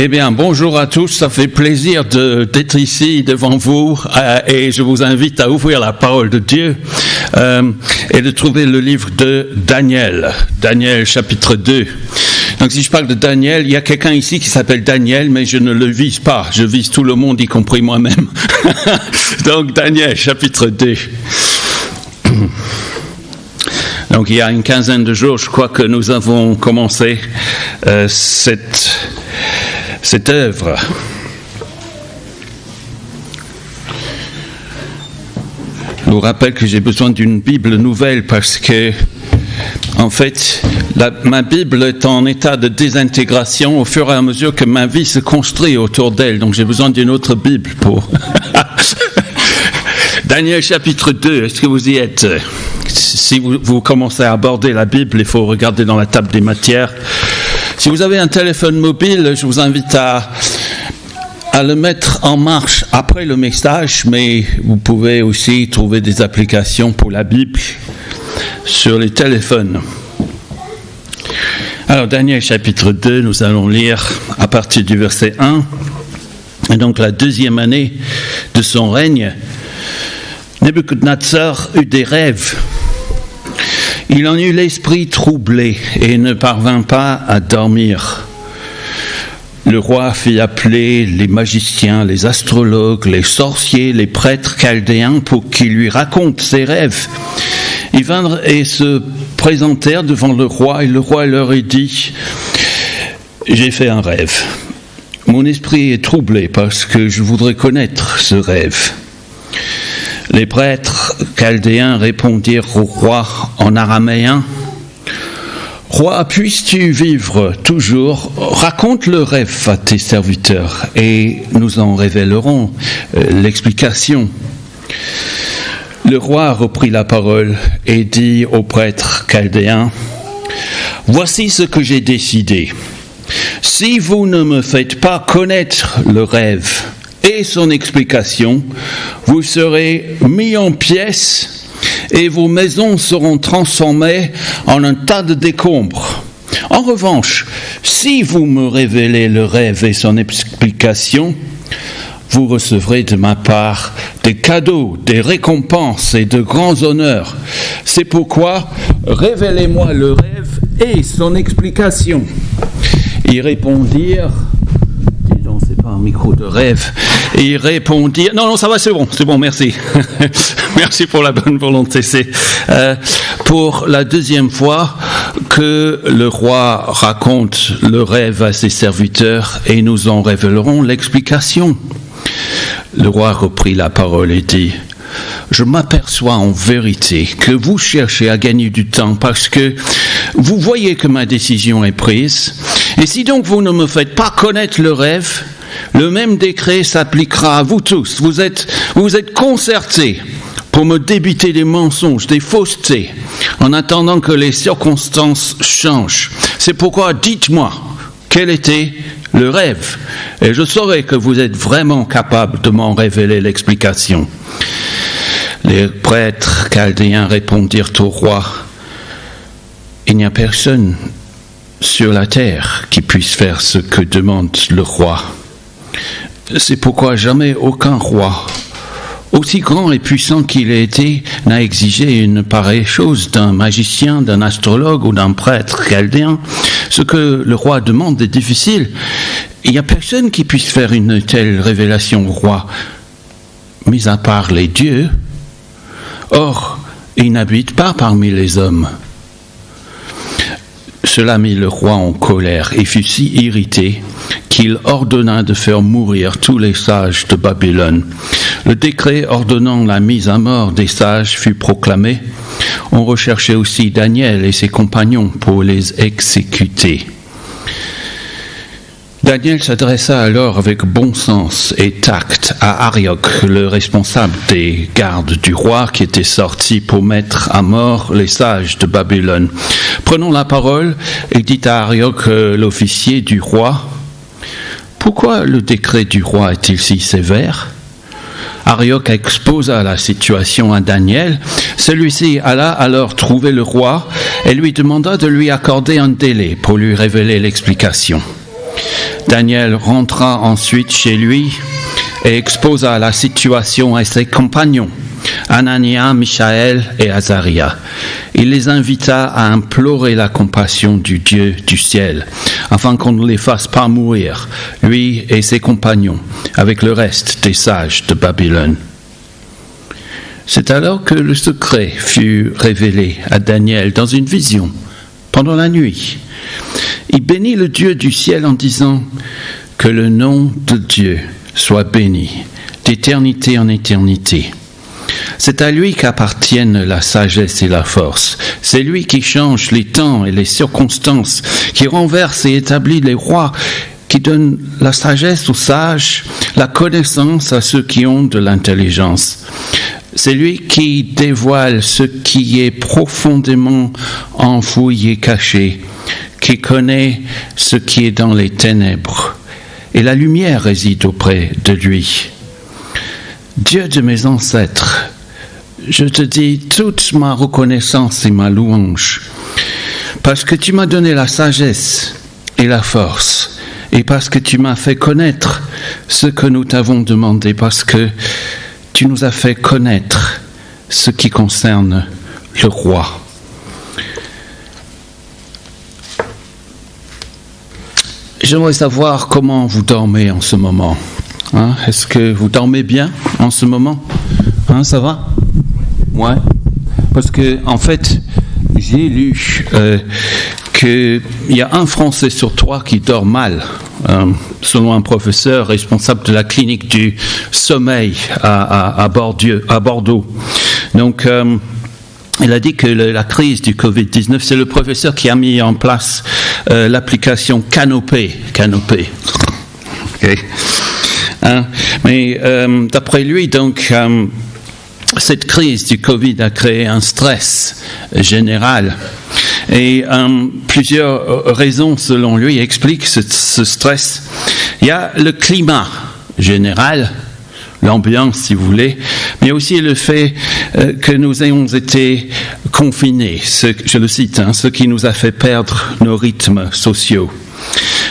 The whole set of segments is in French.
Eh bien, bonjour à tous, ça fait plaisir d'être ici devant vous et je vous invite à ouvrir la parole de Dieu et de trouver le livre de Daniel, Daniel chapitre 2. Donc si je parle de Daniel, il y a quelqu'un ici qui s'appelle Daniel, mais je ne le vise pas, je vise tout le monde, y compris moi-même. Donc Daniel chapitre 2. Donc il y a une quinzaine de jours, je crois que nous avons commencé cette œuvre. Je vous rappelle que j'ai besoin d'une Bible nouvelle parce que, en fait, ma Bible est en état de désintégration au fur et à mesure que ma vie se construit autour d'elle. Donc j'ai besoin d'une autre Bible pour... Daniel chapitre 2, est-ce que vous y êtes ? Si vous commencez à aborder la Bible, il faut regarder dans la table des matières. Si vous avez un téléphone mobile, je vous invite à le mettre en marche après le message, mais vous pouvez aussi trouver des applications pour la Bible sur les téléphones. Alors, Daniel chapitre 2, nous allons lire à partir du verset 1. Et donc, la deuxième année de son règne, Nebuchadnezzar eut des rêves. Il en eut l'esprit troublé et ne parvint pas à dormir. Le roi fit appeler les magiciens, les astrologues, les sorciers, les prêtres chaldéens pour qu'ils lui racontent ses rêves. Ils vinrent et se présentèrent devant le roi et le roi leur dit « J'ai fait un rêve. Mon esprit est troublé parce que je voudrais connaître ce rêve. » Les prêtres chaldéens répondirent au roi en araméen « Roi, puisses-tu vivre toujours, raconte le rêve à tes serviteurs et nous en révélerons l'explication. » Le roi reprit la parole et dit aux prêtres chaldéens « Voici ce que j'ai décidé. Si vous ne me faites pas connaître le rêve, et son explication, vous serez mis en pièces et vos maisons seront transformées en un tas de décombres. En revanche, si vous me révélez le rêve et son explication, vous recevrez de ma part des cadeaux, des récompenses et de grands honneurs. C'est pourquoi révélez-moi le rêve et son explication. » Ils répondirent... C'est pas un micro de rêve. Et il répondit... Non, ça va, c'est bon, merci. Merci pour la bonne volonté. C'est pour la deuxième fois que le roi raconte le rêve à ses serviteurs et nous en révélerons l'explication. Le roi reprit la parole et dit... Je m'aperçois en vérité que vous cherchez à gagner du temps parce que vous voyez que ma décision est prise. Et si donc vous ne me faites pas connaître le rêve, le même décret s'appliquera à vous tous. Vous êtes concertés pour me débiter des mensonges, des faussetés, en attendant que les circonstances changent. C'est pourquoi dites-moi quel était le rêve, et je saurai que vous êtes vraiment capable de m'en révéler l'explication. Les prêtres chaldéens répondirent au roi, « Il n'y a personne sur la terre qui puisse faire ce que demande le roi. C'est pourquoi jamais aucun roi, aussi grand et puissant qu'il ait été, n'a exigé une pareille chose d'un magicien, d'un astrologue ou d'un prêtre chaldéen. Ce que le roi demande est difficile. Il n'y a personne qui puisse faire une telle révélation au roi, mis à part les dieux. Or, il n'habite pas parmi les hommes. » Cela mit le roi en colère et fut si irrité qu'il ordonna de faire mourir tous les sages de Babylone. Le décret ordonnant la mise à mort des sages fut proclamé. On recherchait aussi Daniel et ses compagnons pour les exécuter. Daniel s'adressa alors avec bon sens et tact à Arioch, le responsable des gardes du roi qui était sorti pour mettre à mort les sages de Babylone. Prenant la parole, il dit à Arioch, l'officier du roi, « Pourquoi le décret du roi est-il si sévère ?» Arioch exposa la situation à Daniel. Celui-ci alla alors trouver le roi et lui demanda de lui accorder un délai pour lui révéler l'explication. Daniel rentra ensuite chez lui et exposa la situation à ses compagnons, Anania, Michaël et Azaria. Il les invita à implorer la compassion du Dieu du ciel, afin qu'on ne les fasse pas mourir, lui et ses compagnons, avec le reste des sages de Babylone. C'est alors que le secret fut révélé à Daniel dans une vision, pendant la nuit. Il bénit le Dieu du ciel en disant « Que le nom de Dieu soit béni, d'éternité en éternité. » C'est à lui qu'appartiennent la sagesse et la force. C'est lui qui change les temps et les circonstances, qui renverse et établit les rois, qui donne la sagesse aux sages, la connaissance à ceux qui ont de l'intelligence. C'est lui qui dévoile ce qui est profondément enfoui et caché, qui connaît ce qui est dans les ténèbres. Et la lumière réside auprès de lui. Dieu de mes ancêtres, je te dis toute ma reconnaissance et ma louange, parce que tu m'as donné la sagesse et la force, et parce que tu m'as fait connaître ce que nous t'avons demandé, parce que tu nous as fait connaître ce qui concerne le roi. J'aimerais savoir comment vous dormez en ce moment. Est-ce que vous dormez bien en ce moment? Ça va? Ouais. Parce que, en fait, j'ai lu qu'il y a un Français sur 3 qui dort mal, selon un professeur responsable de la clinique du sommeil à Bordeaux. Donc, il a dit que la crise du Covid-19, c'est le professeur qui a mis en place l'application Canopé. Okay. Mais d'après lui, donc, cette crise du Covid a créé un stress général. Et plusieurs raisons, selon lui, expliquent ce stress. Il y a le climat général, l'ambiance, si vous voulez, mais aussi le fait que nous ayons été confinés, je le cite, ce qui nous a fait perdre nos rythmes sociaux.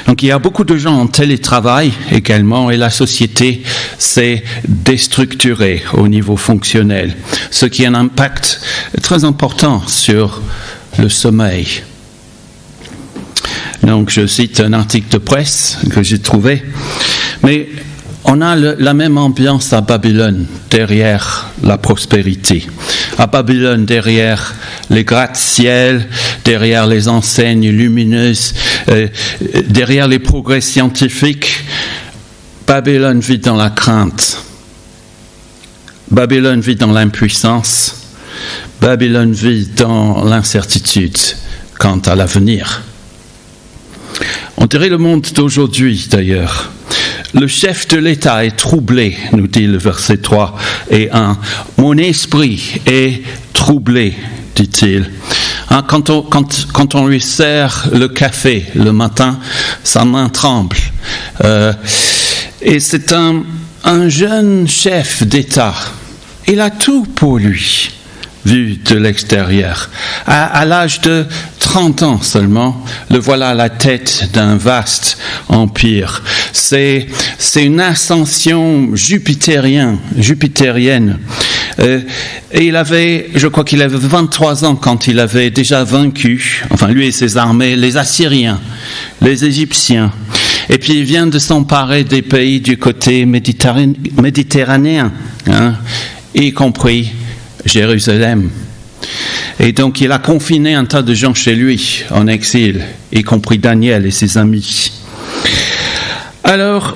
Donc il y a beaucoup de gens en télétravail également, et la société s'est déstructurée au niveau fonctionnel, ce qui a un impact très important sur le sommeil. Donc je cite un article de presse que j'ai trouvé, mais on a la même ambiance à Babylone, derrière la prospérité. À Babylone, derrière les gratte-ciel, derrière les enseignes lumineuses, derrière les progrès scientifiques, Babylone vit dans la crainte. Babylone vit dans l'impuissance. Babylone vit dans l'incertitude quant à l'avenir. On dirait le monde d'aujourd'hui, d'ailleurs. Le chef de l'État est troublé, nous dit le verset 3 et 1. Mon esprit est troublé, dit-il. Quand on lui sert le café le matin, sa main tremble. Et c'est un jeune chef d'État. Il a tout pour lui, vu de l'extérieur. À l'âge de 30 ans seulement, le voilà à la tête d'un vaste empire. C'est une ascension jupitérienne. Et je crois qu'il avait 23 ans quand il avait déjà vaincu, lui et ses armées, les Assyriens, les Égyptiens. Et puis il vient de s'emparer des pays du côté méditerranéen, y compris Jérusalem. Et donc il a confiné un tas de gens chez lui en exil, y compris Daniel et ses amis. Alors,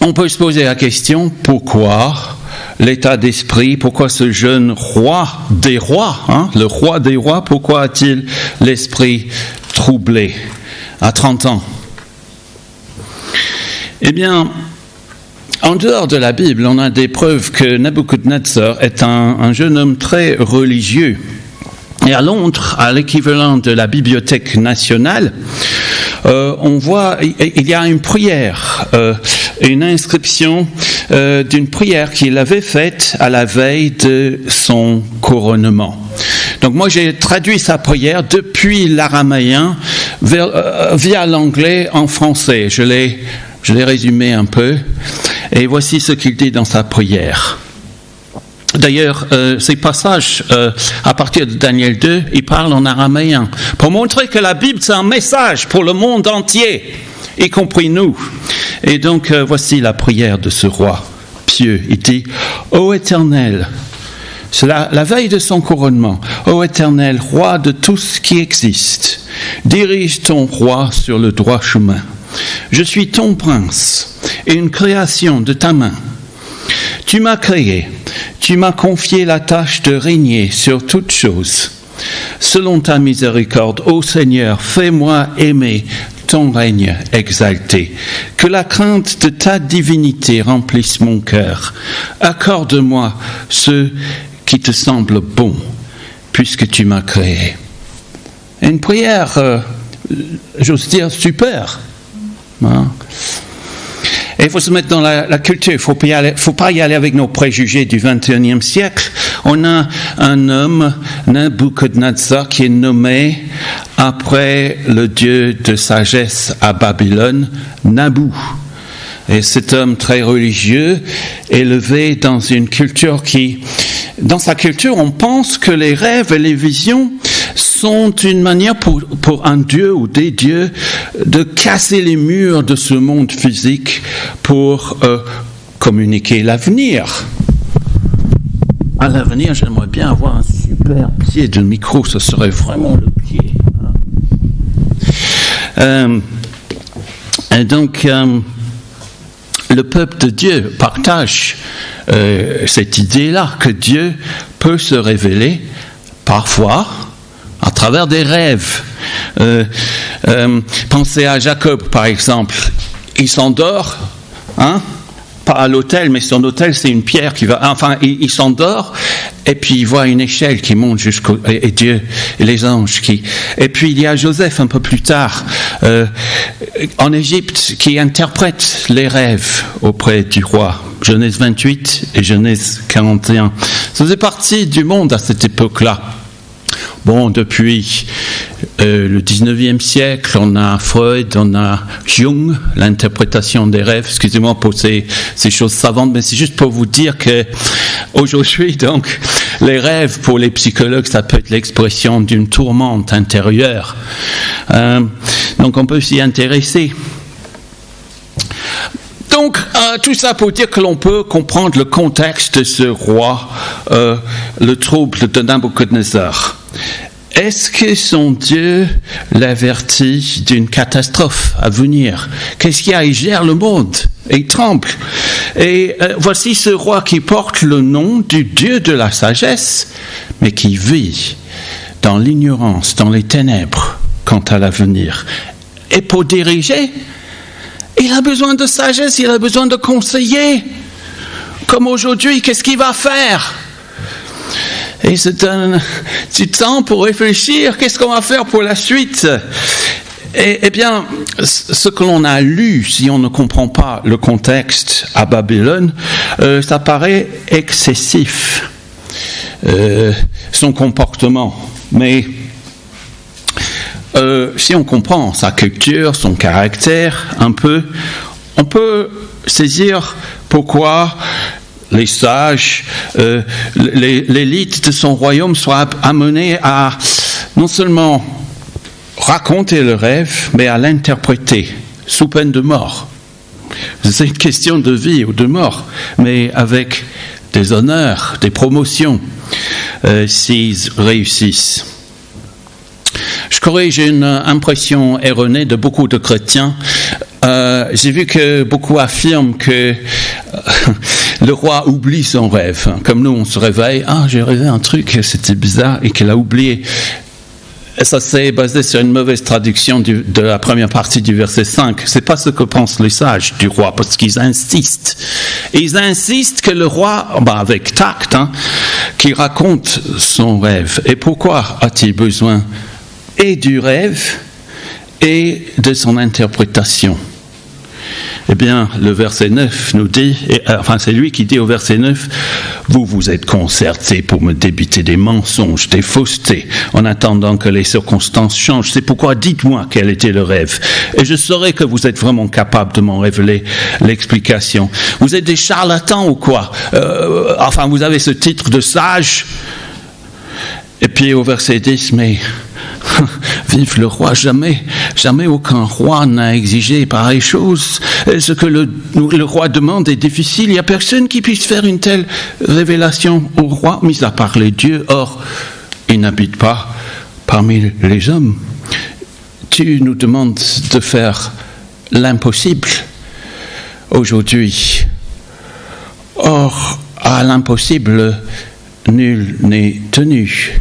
on peut se poser la question, pourquoi l'état d'esprit, pourquoi ce jeune roi des rois, le roi des rois, pourquoi a-t-il l'esprit troublé à 30 ans? Eh bien, en dehors de la Bible, on a des preuves que Nabuchodonosor est un jeune homme très religieux. Et à Londres, à l'équivalent de la Bibliothèque nationale, on voit, il y a une prière, une inscription d'une prière qu'il avait faite à la veille de son couronnement. Donc moi j'ai traduit sa prière depuis l'araméen via l'anglais en français. Je l'ai résumé un peu. Et voici ce qu'il dit dans sa prière. D'ailleurs, ces passages, à partir de Daniel 2, il parle en araméen, pour montrer que la Bible, c'est un message pour le monde entier, y compris nous. Et donc, voici la prière de ce roi pieux. Il dit, « Ô Éternel », c'est la veille de son couronnement, « Ô Éternel, roi de tout ce qui existe, dirige ton roi sur le droit chemin. Je suis ton prince et une création de ta main. Tu m'as créé, tu m'as confié la tâche de régner sur toutes choses. Selon ta miséricorde, ô Seigneur, fais-moi aimer ton règne exalté. Que la crainte de ta divinité remplisse mon cœur. Accorde-moi ce qui te semble bon, puisque tu m'as créé. » Une prière, j'ose dire, super. Hein? Et il faut se mettre dans la culture, il ne faut pas y aller avec nos préjugés du XXIe siècle. On a un homme, Nabuchodonosor, qui est nommé après le dieu de sagesse à Babylone, Nabu. Et cet homme très religieux, élevé dans une culture dans sa culture, on pense que les rêves et les visions sont une manière pour un dieu ou des dieux de casser les murs de ce monde physique pour communiquer l'avenir. À l'avenir, j'aimerais bien avoir un super pied de micro, ce serait vraiment le pied. Et donc, le peuple de Dieu partage cette idée-là, que Dieu peut se révéler parfois à travers des rêves. Pensez à Jacob, par exemple. Il s'endort, pas à l'autel, mais son autel, c'est une pierre qui va... Enfin, il s'endort, et puis il voit une échelle qui monte jusqu'au... Et Dieu, et les anges qui... Et puis il y a Joseph, un peu plus tard, en Égypte, qui interprète les rêves auprès du roi. Genèse 28 et Genèse 41. Ça faisait partie du monde à cette époque-là. Bon, depuis le 19e siècle, on a Freud, on a Jung, l'interprétation des rêves. Excusez-moi pour ces choses savantes, mais c'est juste pour vous dire que aujourd'hui, donc, les rêves pour les psychologues, ça peut être l'expression d'une tourmente intérieure. Donc, on peut s'y intéresser. Donc, tout ça pour dire que l'on peut comprendre le contexte de ce roi, le trouble de Nabuchodonosor. Est-ce que son Dieu l'avertit d'une catastrophe à venir? Qu'est-ce qu'il y a? Il gère le monde et il tremble. Et voici ce roi qui porte le nom du Dieu de la sagesse, mais qui vit dans l'ignorance, dans les ténèbres quant à l'avenir. Et pour diriger, il a besoin de sagesse, il a besoin de conseillers. Comme aujourd'hui, qu'est-ce qu'il va faire? Et c'est un petit temps pour réfléchir, qu'est-ce qu'on va faire pour la suite? Eh bien, ce que l'on a lu, si on ne comprend pas le contexte à Babylone, ça paraît excessif, son comportement. Mais si on comprend sa culture, son caractère un peu, on peut saisir pourquoi les sages, l'élite de son royaume soit amenée à non seulement raconter le rêve, mais à l'interpréter sous peine de mort. C'est une question de vie ou de mort, mais avec des honneurs, des promotions, s'ils réussissent. Je corrige une impression erronée de beaucoup de chrétiens. J'ai vu que beaucoup affirment que le roi oublie son rêve. Comme nous, on se réveille, j'ai rêvé un truc, c'était bizarre, et qu'il a oublié. Et ça, c'est basé sur une mauvaise traduction de la première partie du verset 5. C'est pas ce que pensent les sages du roi, parce qu'ils insistent. Ils insistent que le roi, avec tact, qu'il raconte son rêve. Et pourquoi a-t-il besoin et du rêve et de son interprétation? Eh bien, le verset 9 nous dit, c'est lui qui dit au verset 9, « Vous vous êtes concertés pour me débiter des mensonges, des faussetés, en attendant que les circonstances changent. C'est pourquoi dites-moi quel était le rêve, et je saurai que vous êtes vraiment capable de m'en révéler l'explication. Vous êtes des charlatans ou quoi ? Vous avez ce titre de sage. » Et puis au verset 10, mais vive le roi, jamais aucun roi n'a exigé pareille chose. Ce que le roi demande est difficile. Il n'y a personne qui puisse faire une telle révélation au roi, mis à part les dieux. Or, il n'habite pas parmi les hommes. Tu nous demandes de faire l'impossible aujourd'hui. Or, à l'impossible, nul n'est tenu.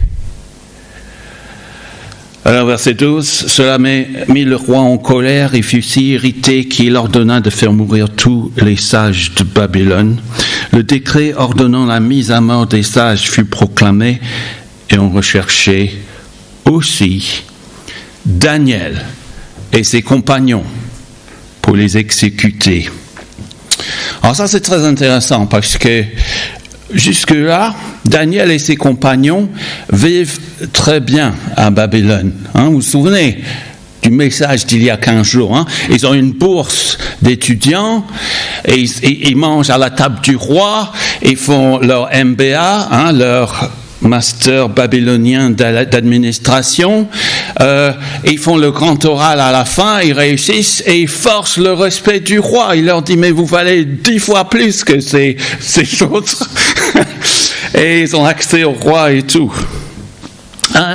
Alors, verset 12, « Cela mit le roi en colère et fut si irrité qu'il ordonna de faire mourir tous les sages de Babylone. Le décret ordonnant la mise à mort des sages fut proclamé et on recherchait aussi Daniel et ses compagnons pour les exécuter. » Alors ça, c'est très intéressant parce que jusque-là, Daniel et ses compagnons vivent très bien à Babylone. Vous vous souvenez du message d'il y a 15 jours. Ils ont une bourse d'étudiants et ils mangent à la table du roi, ils font leur MBA, leur master babylonien d'administration. Ils font le grand oral à la fin, ils réussissent et ils forcent le respect du roi. Il leur dit, mais vous valez 10 fois plus que ces autres. Et ils ont accès au roi et tout.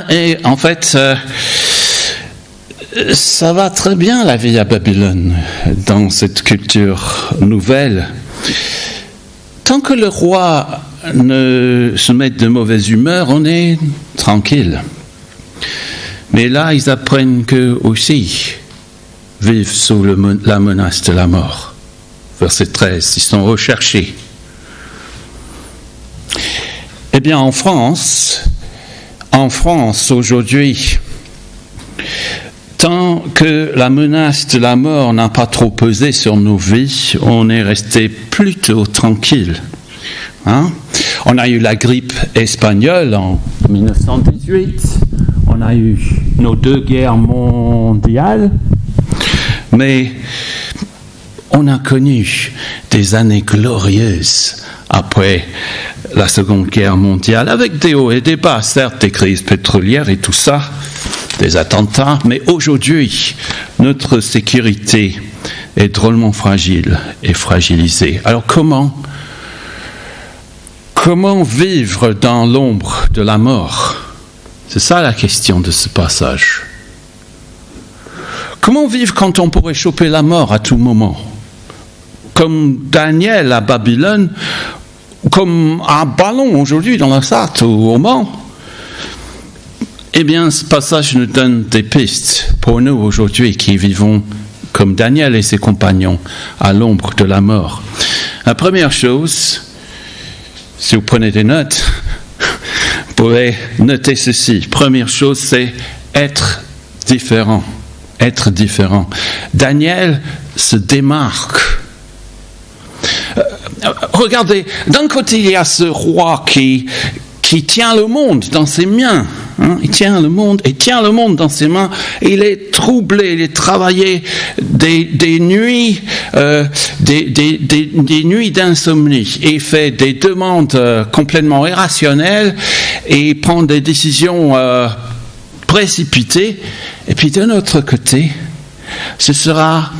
Et en fait, ça va très bien la vie à Babylone, dans cette culture nouvelle. Tant que le roi ne se met de mauvaise humeur, on est tranquille. Mais là, ils apprennent qu'eux aussi vivent sous la menace de la mort. Verset 13, ils sont recherchés. Eh bien, en France, aujourd'hui, tant que la menace de la mort n'a pas trop pesé sur nos vies, on est resté plutôt tranquille. On a eu la grippe espagnole en 1918, on a eu nos 2 guerres mondiales, mais on a connu des années glorieuses après la Seconde Guerre mondiale, avec des hauts et des bas, certes, des crises pétrolières et tout ça, des attentats, mais aujourd'hui, notre sécurité est drôlement fragile et fragilisée. Alors comment vivre dans l'ombre de la mort ? C'est ça la question de ce passage. Comment vivre quand on pourrait choper la mort à tout moment ? Comme Daniel à Babylone, comme un ballon aujourd'hui dans la Sarthe ou au Mans. Eh bien, ce passage nous donne des pistes pour nous aujourd'hui qui vivons comme Daniel et ses compagnons à l'ombre de la mort. La première chose, si vous prenez des notes, vous pouvez noter ceci. Première chose, c'est être différent. Être différent. Daniel se démarque. Regardez, d'un côté, il y a ce roi qui tient le monde dans ses mains. Il tient le monde dans ses mains. Il est troublé, il est travaillé des nuits, des nuits d'insomnie. Il fait des demandes complètement irrationnelles et il prend des décisions précipitées. Et puis d'un autre côté, ce sera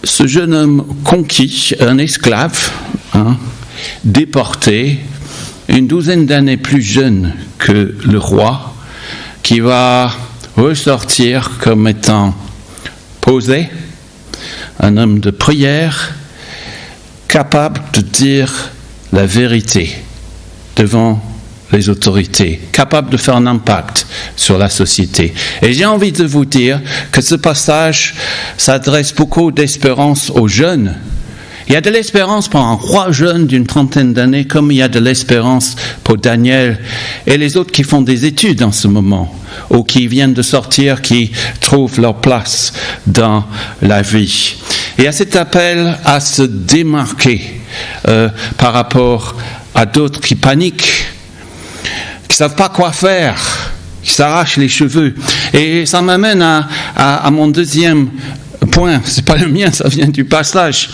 ce jeune homme conquis, un esclave, déporté, une 12aine d'années plus jeune que le roi, qui va ressortir comme étant posé, un homme de prière, capable de dire la vérité devant les autorités, capable de faire un impact sur la société. Et j'ai envie de vous dire que ce passage s'adresse beaucoup d'espérance aux jeunes. Il y a de l'espérance pour un roi jeune d'une 30aine d'années, comme il y a de l'espérance pour Daniel et les autres qui font des études en ce moment, ou qui viennent de sortir, qui trouvent leur place dans la vie. Et à cet appel à se démarquer par rapport à d'autres qui paniquent, qui ne savent pas quoi faire, qui s'arrachent les cheveux. Et ça m'amène à mon deuxième point. Ce n'est pas le mien, ça vient du passage.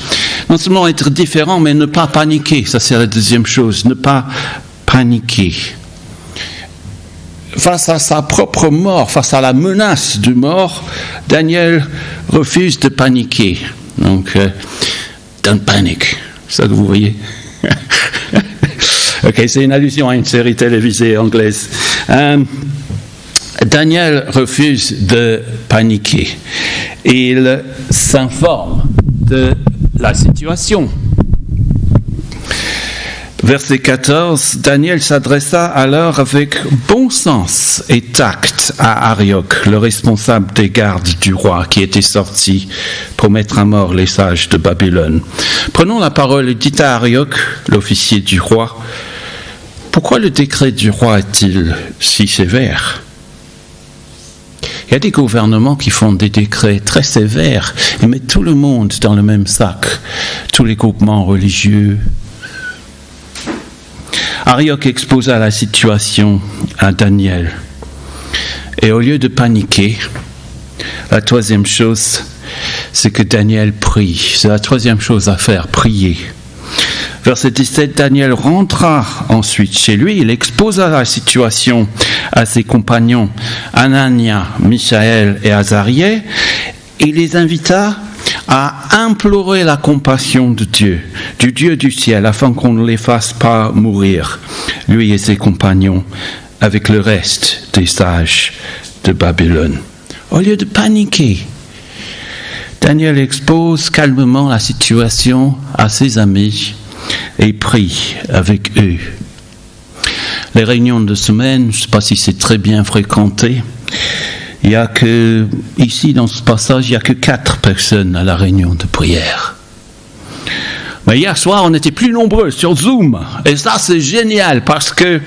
Non seulement être différent, mais ne pas paniquer. Ça, c'est la deuxième chose. Ne pas paniquer. Face à sa propre mort, face à la menace de mort, Daniel refuse de paniquer. Donc, don't panic. C'est ça que vous voyez? Ok, c'est une allusion à une série télévisée anglaise. Daniel refuse de paniquer. Il s'informe de la situation. Verset 14, Daniel s'adressa alors avec bon sens et tact à Arioch, le responsable des gardes du roi, qui était sorti pour mettre à mort les sages de Babylone. Prenons la parole et dites à Arioch, l'officier du roi, pourquoi le décret du roi est-il si sévère ? Il y a des gouvernements qui font des décrets très sévères et mettent tout le monde dans le même sac, tous les groupements religieux. Arioch exposa la situation à Daniel. Et au lieu de paniquer, la troisième chose, c'est que Daniel prie. C'est la troisième chose à faire, prier. Verset 17, Daniel rentra ensuite chez lui. Il exposa la situation à ses compagnons Anania, Misaël et Azariah et les invita à implorer la compassion de Dieu, du Dieu du ciel, afin qu'on ne les fasse pas mourir, lui et ses compagnons, avec le reste des sages de Babylone. Au lieu de paniquer, Daniel expose calmement la situation à ses amis et prie avec eux. Les réunions de semaine, je ne sais pas si c'est très bien fréquenté. Il y a que, ici dans ce passage, il n'y a que 4 personnes à la réunion de prière. Mais hier soir, on était plus nombreux sur Zoom. Et ça, c'est génial parce que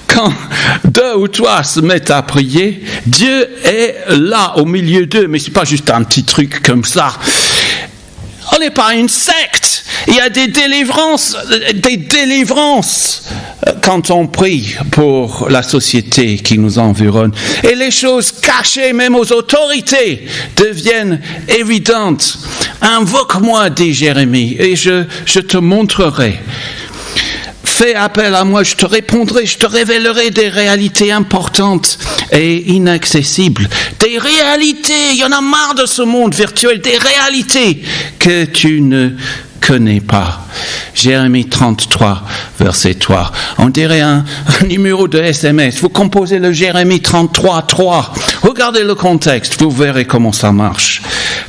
quand 2 ou 3 se mettent à prier, Dieu est là au milieu d'eux. Mais ce n'est pas juste un petit truc comme ça. On n'est pas une secte. Il y a des délivrances quand on prie pour la société qui nous environne. Et les choses cachées, même aux autorités, deviennent évidentes. Invoque-moi, dit Jérémie, et je te montrerai. Fais appel à moi, je te répondrai, je te révélerai des réalités importantes et inaccessibles. Des réalités, il y en a marre de ce monde virtuel, des réalités que tu ne connais pas. Jérémie 33, verset 3. On dirait un numéro de SMS. Vous composez le Jérémie 33, 3. Regardez le contexte, vous verrez comment ça marche.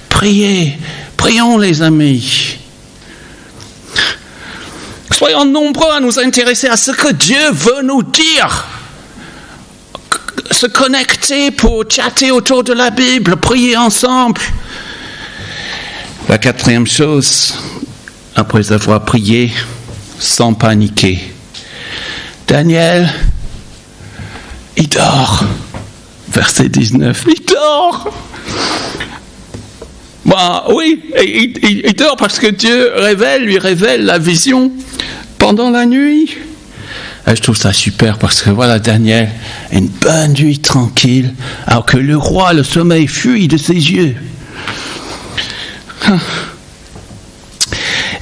Prions les amis. Soyons nombreux à nous intéresser à ce que Dieu veut nous dire. Se connecter pour chatter autour de la Bible, prier ensemble. La 4e chose, après avoir prié, sans paniquer, Daniel, il dort. Verset 19, il dort. Bah oui, il dort parce que Dieu lui révèle la vision pendant la nuit. Et je trouve ça super parce que voilà Daniel, une bonne nuit tranquille, alors que le roi, le sommeil fuit de ses yeux.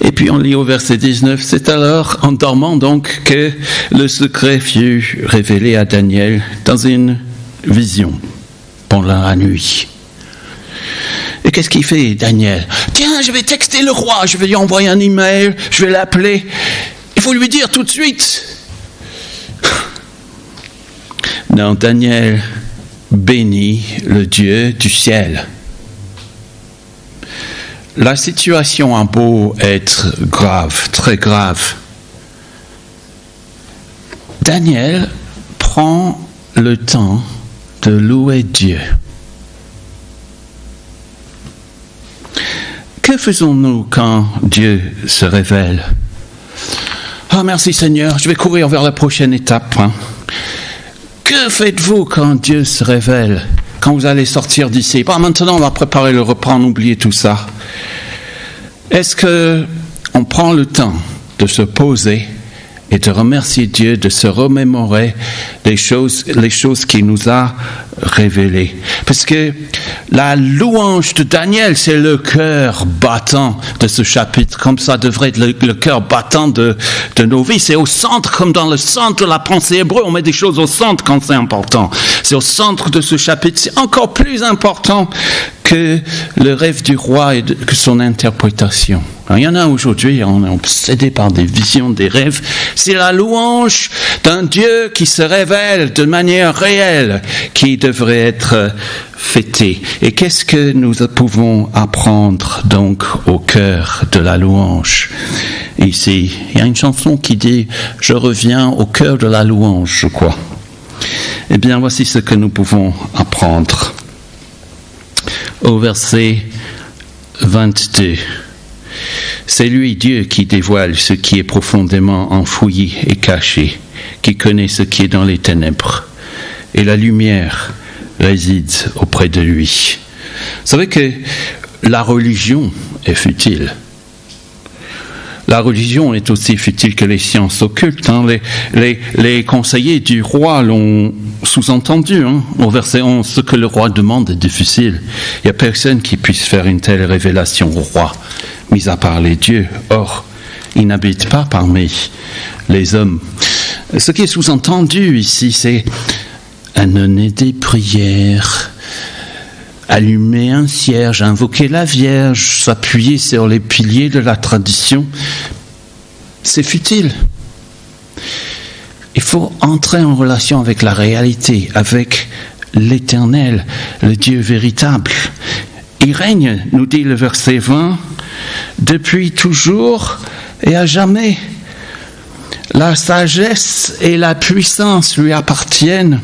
Et puis on lit au verset 19, c'est alors en dormant donc que le secret fut révélé à Daniel dans une vision pendant la nuit. Et qu'est-ce qu'il fait, Daniel ? Tiens, je vais texter le roi, je vais lui envoyer un email, je vais l'appeler. Il faut lui dire tout de suite. Non, Daniel bénit le Dieu du ciel. La situation a beau être grave, très grave. Daniel prend le temps de louer Dieu. Que faisons-nous quand Dieu se révèle ? Oh merci Seigneur, je vais courir vers la prochaine étape. Que faites-vous quand Dieu se révèle ? Quand vous allez sortir d'ici ? Maintenant on va préparer le repas, on oublie tout ça. Est-ce qu'on prend le temps de se poser et de remercier Dieu, de se remémorer les choses qu'il nous a révélées? Parce que la louange de Daniel, c'est le cœur battant de ce chapitre, comme ça devrait être le cœur battant de nos vies. C'est au centre, comme dans le centre de la pensée hébreu, on met des choses au centre quand c'est important. C'est au centre de ce chapitre, c'est encore plus important que le rêve du roi et que son interprétation. Alors, il y en a aujourd'hui, on est obsédé par des visions, des rêves. C'est la louange d'un Dieu qui se révèle de manière réelle, qui devrait être fêté. Et qu'est-ce que nous pouvons apprendre donc au cœur de la louange? Ici, il y a une chanson qui dit « Je reviens au cœur de la louange », je crois. Eh bien, voici ce que nous pouvons apprendre. Au verset 22, c'est lui, Dieu, qui dévoile ce qui est profondément enfoui et caché, qui connaît ce qui est dans les ténèbres, et la lumière réside auprès de lui. Vous savez que la religion est futile. La religion est aussi futile que les sciences occultes. Les conseillers du roi l'ont sous-entendu. Au verset 11, ce que le roi demande est difficile. Il n'y a personne qui puisse faire une telle révélation au roi, mis à part les dieux. Or, il n'habite pas parmi les hommes. Ce qui est sous-entendu ici, c'est annoncer des prières, allumer un cierge, invoquer la Vierge, s'appuyer sur les piliers de la tradition. C'est futile. Il faut entrer en relation avec la réalité, avec l'Éternel, le Dieu véritable. Il règne, nous dit le verset 20, depuis toujours et à jamais. La sagesse et la puissance lui appartiennent.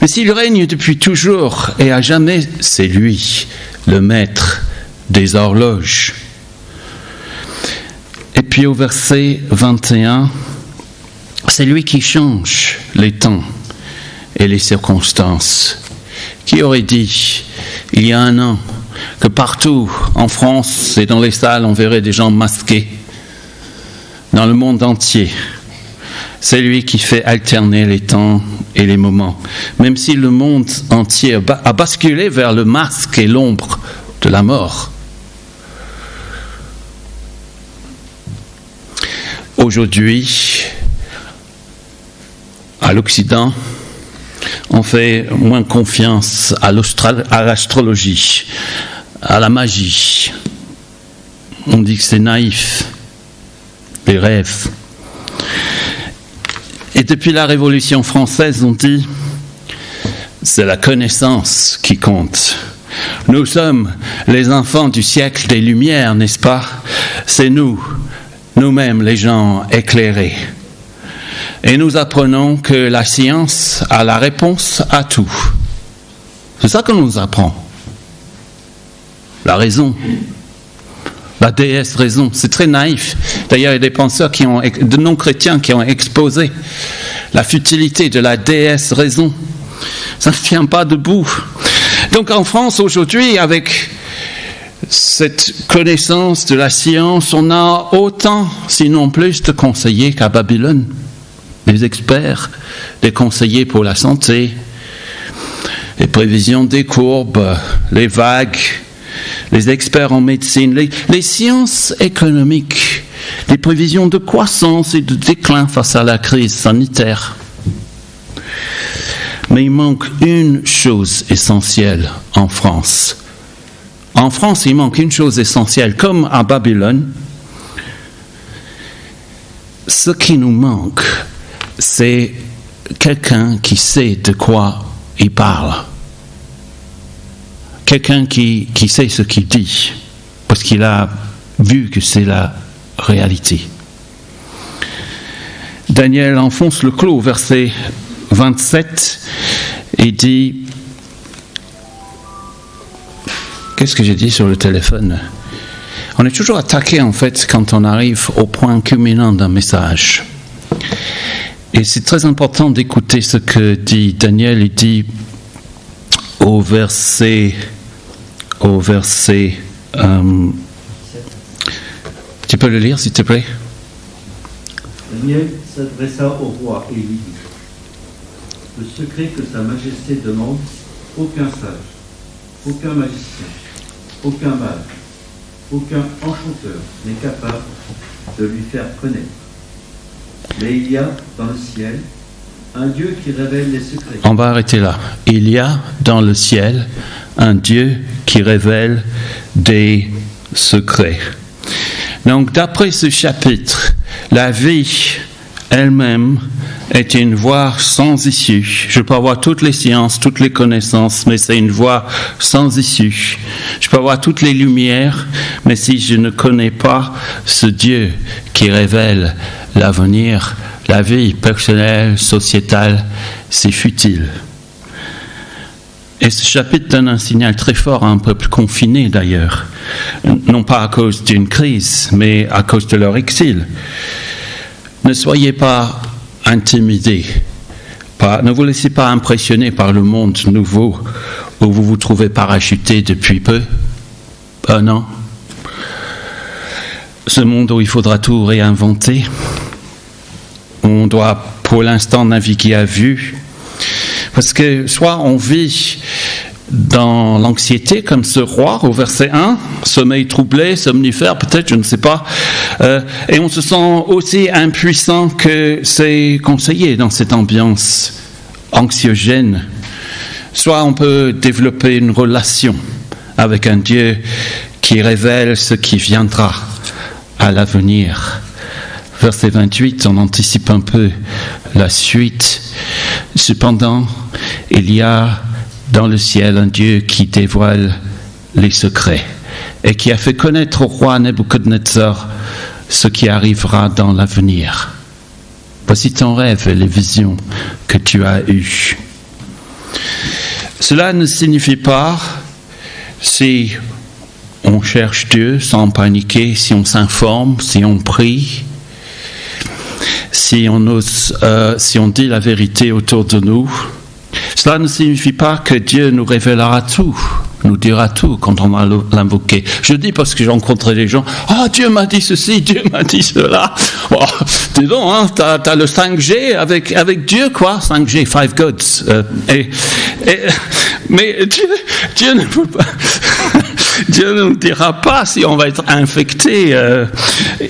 Mais s'il règne depuis toujours et à jamais, c'est lui, le maître des horloges. Et puis au verset 21, c'est lui qui change les temps et les circonstances. Qui aurait dit, il y a un an, que partout en France et dans les salles, on verrait des gens masqués, dans le monde entier. C'est lui qui fait alterner les temps et les moments. Même si le monde entier a basculé vers le masque et l'ombre de la mort. Aujourd'hui, à l'Occident, on fait moins confiance à l'astrologie, à la magie. On dit que c'est naïf, des rêves. Et depuis la Révolution française, on dit c'est la connaissance qui compte. Nous sommes les enfants du siècle des Lumières, n'est-ce pas? C'est nous-mêmes les gens éclairés. Et nous apprenons que la science a la réponse à tout. C'est ça qu'on nous apprend. La raison. La déesse raison, c'est très naïf. D'ailleurs, il y a des penseurs de non-chrétiens qui ont exposé la futilité de la déesse raison. Ça ne tient pas debout. Donc en France aujourd'hui, avec cette connaissance de la science, on a autant, sinon plus, de conseillers qu'à Babylone. Des experts, des conseillers pour la santé, les prévisions des courbes, les vagues, les experts en médecine, les sciences économiques, les prévisions de croissance et de déclin face à la crise sanitaire. Mais il manque une chose essentielle en France. En France, il manque une chose essentielle, comme à Babylone. Ce qui nous manque, c'est quelqu'un qui sait de quoi il parle. Quelqu'un qui sait ce qu'il dit, parce qu'il a vu que c'est la réalité. Daniel enfonce le clou, verset 27, et dit... Qu'est-ce que j'ai dit sur le téléphone? On est toujours attaqué, en fait, quand on arrive au point culminant d'un message. Et c'est très important d'écouter ce que dit Daniel. Il dit au verset Tu peux le lire, s'il te plaît? Daniel s'adressa au roi et lui dit: le secret que Sa Majesté demande, aucun sage, aucun magicien, aucun mage, aucun enchanteur n'est capable de lui faire connaître. Mais il y a dans le ciel un Dieu qui révèle les secrets. On va arrêter là. Il y a dans le ciel un Dieu qui révèle des secrets. Donc, d'après ce chapitre, la vie elle-même est une voie sans issue. Je peux avoir toutes les sciences, toutes les connaissances, mais c'est une voie sans issue. Je peux avoir toutes les lumières, mais si je ne connais pas ce Dieu qui révèle l'avenir, la vie personnelle, sociétale, c'est futile. Et ce chapitre donne un signal très fort à un peuple confiné d'ailleurs, non pas à cause d'une crise, mais à cause de leur exil. Ne soyez pas intimidés, ne vous laissez pas impressionner par le monde nouveau où vous vous trouvez parachuté depuis peu, un an. Ce monde où il faudra tout réinventer, où on doit pour l'instant naviguer à vue. Parce que soit on vit dans l'anxiété comme ce roi au verset 1, sommeil troublé, somnifère peut-être, je ne sais pas, et on se sent aussi impuissant que c'est conseillé dans cette ambiance anxiogène. Soit on peut développer une relation avec un Dieu qui révèle ce qui viendra à l'avenir. Verset 28, on anticipe un peu la suite. Cependant, il y a dans le ciel un Dieu qui dévoile les secrets et qui a fait connaître au roi Nebuchadnezzar ce qui arrivera dans l'avenir. Voici ton rêve et les visions que tu as eues. Cela ne signifie pas, si on cherche Dieu sans paniquer, si on s'informe, si on prie, si on dit la vérité autour de nous, cela ne signifie pas que Dieu nous révélera tout, nous dira tout quand on va l'invoquer. Je dis parce que j'ai rencontré des gens, Dieu m'a dit ceci, Dieu m'a dit cela. Oh, dis donc, t'as le 5G avec Dieu, quoi, 5G, 5 gods. Mais Dieu ne peut pas... Dieu ne nous dira pas si on va être infecté,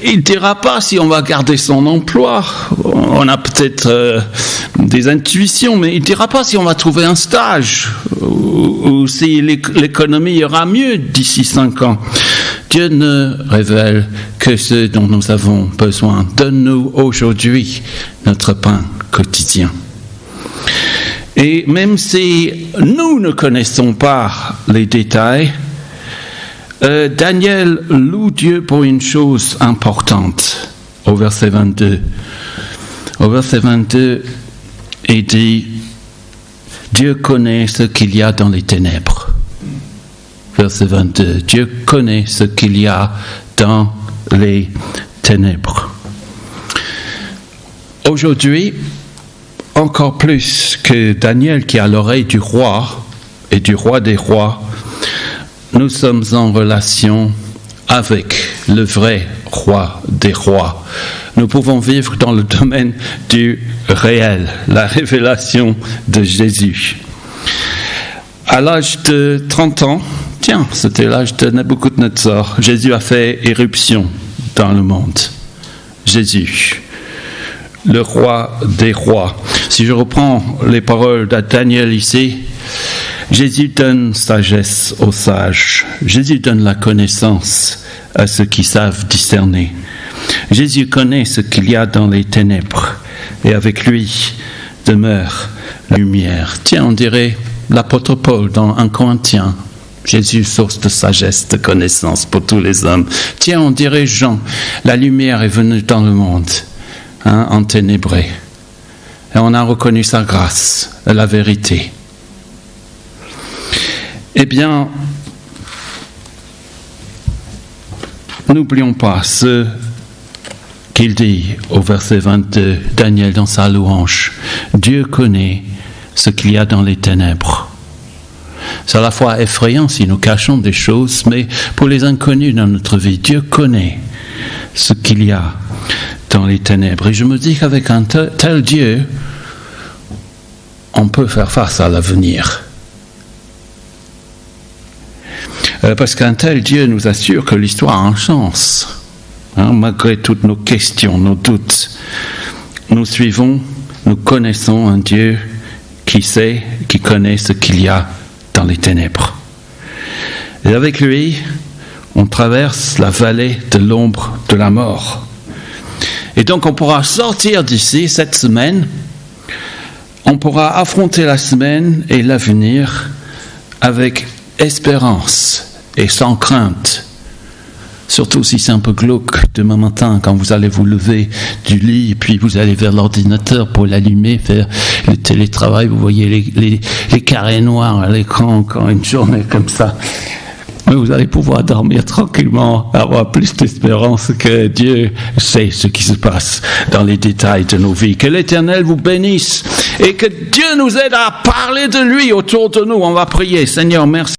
il ne dira pas si on va garder son emploi. On a peut-être des intuitions, mais il ne dira pas si on va trouver un stage ou si l'économie ira mieux d'ici 5 ans. Dieu ne révèle que ce dont nous avons besoin. Donne-nous aujourd'hui notre pain quotidien. Et même si nous ne connaissons pas les détails, Daniel loue Dieu pour une chose importante au verset 22. Au verset 22, il dit « Dieu connaît ce qu'il y a dans les ténèbres ». Verset 22, Dieu connaît ce qu'il y a dans les ténèbres. Aujourd'hui, encore plus que Daniel qui a l'oreille du roi et du roi des rois, nous sommes en relation avec le vrai roi des rois. Nous pouvons vivre dans le domaine du réel, la révélation de Jésus. À l'âge de 30 ans, c'était l'âge de Nebuchadnezzar, Jésus a fait éruption dans le monde. Jésus, le roi des rois. Si je reprends les paroles de Daniel ici, Jésus donne sagesse aux sages. Jésus donne la connaissance à ceux qui savent discerner. Jésus connaît ce qu'il y a dans les ténèbres et avec lui demeure la lumière. Tiens, on dirait l'apôtre Paul dans 1 Corinthiens. Jésus, source de sagesse, de connaissance pour tous les hommes. Tiens, on dirait Jean. La lumière est venue dans le monde, enténébré. Et on a reconnu sa grâce, la vérité. Eh bien, n'oublions pas ce qu'il dit au verset 22, Daniel dans sa louange. Dieu connaît ce qu'il y a dans les ténèbres. C'est à la fois effrayant si nous cachons des choses, mais pour les inconnus dans notre vie, Dieu connaît ce qu'il y a dans les ténèbres. Et je me dis qu'avec un tel Dieu, on peut faire face à l'avenir. Parce qu'un tel Dieu nous assure que l'histoire a un sens. Malgré toutes nos questions, nos doutes, nous connaissons un Dieu qui sait, qui connaît ce qu'il y a dans les ténèbres. Et avec lui, on traverse la vallée de l'ombre de la mort. Et donc on pourra sortir d'ici cette semaine, on pourra affronter la semaine et l'avenir avec espérance et sans crainte. Surtout si c'est un peu glauque demain matin, quand vous allez vous lever du lit et puis vous allez vers l'ordinateur pour l'allumer, faire le télétravail, vous voyez les carrés noirs à l'écran quand une journée comme ça. Mais vous allez pouvoir dormir tranquillement, avoir plus d'espérance que Dieu sait ce qui se passe dans les détails de nos vies. Que l'Éternel vous bénisse et que Dieu nous aide à parler de lui autour de nous. On va prier. Seigneur, merci.